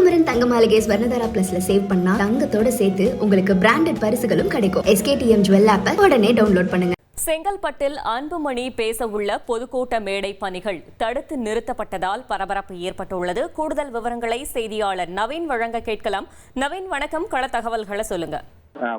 ஸ்ரீகுமரன் தங்க மாளிகை ஸ்வர்ணதாரா பிளஸ்ல சேவ் பண்ணா தங்கத்தோட சேர்த்து உங்களுக்கு பிராண்டட் பரிசுகளும் கிடைக்கும். SKTM ஜுவல் ஆப்பை உடனே டவுன்லோட் பண்ணுங்க. செங்கல்பட்டில் அன்புமணி பேச உள்ள பொதுக்கூட்ட மேடை பணிகள் தடுத்து நிறுத்தப்பட்டதால் பரபரப்பு ஏற்பட்டுள்ளது. கூடுதல் விவரங்களை செய்தியாளர் நவீன் வழங்க கேட்கலாம். நவீன், வணக்கம். கள தகவல்களை சொல்லுங்க.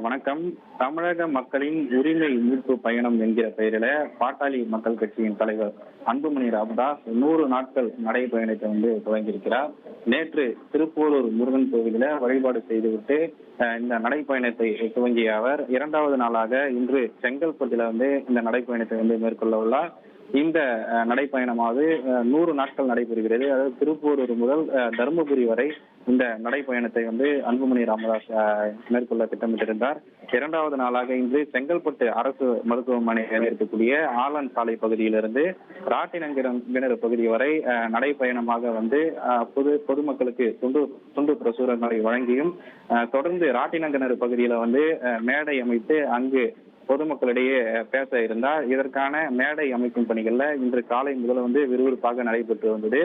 வணக்கம். தமிழக மக்களின் உரிமை மீட்பு பயணம் என்கிற பெயரில பாட்டாளி மக்கள் கட்சியின் தலைவர் அன்புமணி ராமதாஸ் 100 நாட்கள் நடைபயணத்தை துவங்கியிருக்கிறார். நேற்று திருப்போரூர் முருகன் கோவிலில் வழிபாடு செய்துவிட்டு இந்த நடைப்பயணத்தை துவங்கிய அவர் 2வது நாளாக இன்று செங்கல்பட்டில் இந்த நடைப்பயணத்தை மேற்கொள்ள உள்ளார். இந்த நடைப்பயணமாவது 100 நாட்கள் நடைபெறுகிறது. அதாவது திருப்போரூர் முதல் தருமபுரி வரை இந்த நடைப்பயணத்தை அன்புமணி ராமதாஸ் மேற்கொள்ள திட்டமிட்டிருந்தார். 2வது நாளாக இன்று செங்கல்பட்டு அரசு மருத்துவமனையில் இருக்கக்கூடிய ஆலன் சாலை பகுதியிலிருந்து ராட்டினங்கிணறு பகுதி வரை நடைப்பயணமாக பொதுமக்களுக்கு துண்டு பிரசுரங்களை வழங்கியும் தொடர்ந்து ராட்டினங்கிணறு பகுதியில மேடை அமைத்து அங்கு பொதுமக்களிடையே பேச இருந்தார். இதற்கான மேடை அமைக்கும் பணிகள்ல இன்று காலை முதல் விறுவிறுப்பாக நடைபெற்று வந்தது.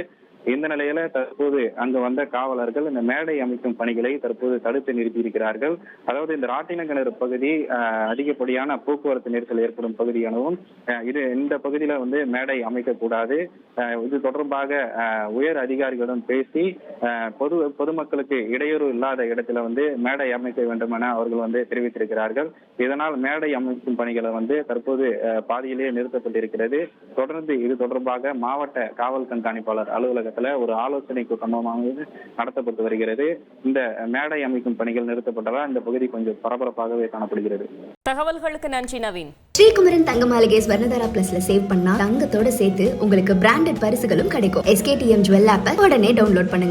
இந்த நிலையில தற்போது அங்கு வந்த காவலர்கள் இந்த மேடை அமைக்கும் பணிகளை தற்போது தடுத்து நிறுத்தியிருக்கிறார்கள். அதாவது இந்த ராட்டினங்கிணறு பகுதி அதிகப்படியான போக்குவரத்து நெரிசல் ஏற்படும் பகுதியானவும் இந்த பகுதியில மேடை அமைக்கக்கூடாது. இது தொடர்பாக உயர் அதிகாரிகளுடன் பேசி பொதுமக்களுக்கு இடையூறு இல்லாத இடத்துல மேடை அமைக்க வேண்டும் என அவர்கள் தெரிவித்திருக்கிறார்கள். இதனால் மேடை அமைக்கும் பணிகளை தற்போது பாதியிலேயே நிறுத்தப்பட்டிருக்கிறது. தொடர்ந்து இது தொடர்பாக மாவட்ட காவல் கண்காணிப்பாளர் அலுவலக ஒரு ஆலோசனை கூட்டமாக நடத்தப்பட்டு வருகிறது. இந்த மேடை அமைக்கும் பணிகள் நிறுத்தப்பட்டதால் இந்த பகுதி கொஞ்சம் பரபரப்பாகவே காணப்படுகிறது. தகவல்களுக்கு நன்றி நவீன். ஸ்ரீகுமரன் தங்க மாளிகை ஸ்வர்ணதாரா பிளஸ்ல சேவ் பண்ணா தங்கத்தோட சேர்த்து உங்களுக்கு பிராண்டட் பரிசுகளும் கிடைக்கும். SKTM ஜுவல் ஆப்பை உடனே டவுன்லோட் பண்ணுங்க.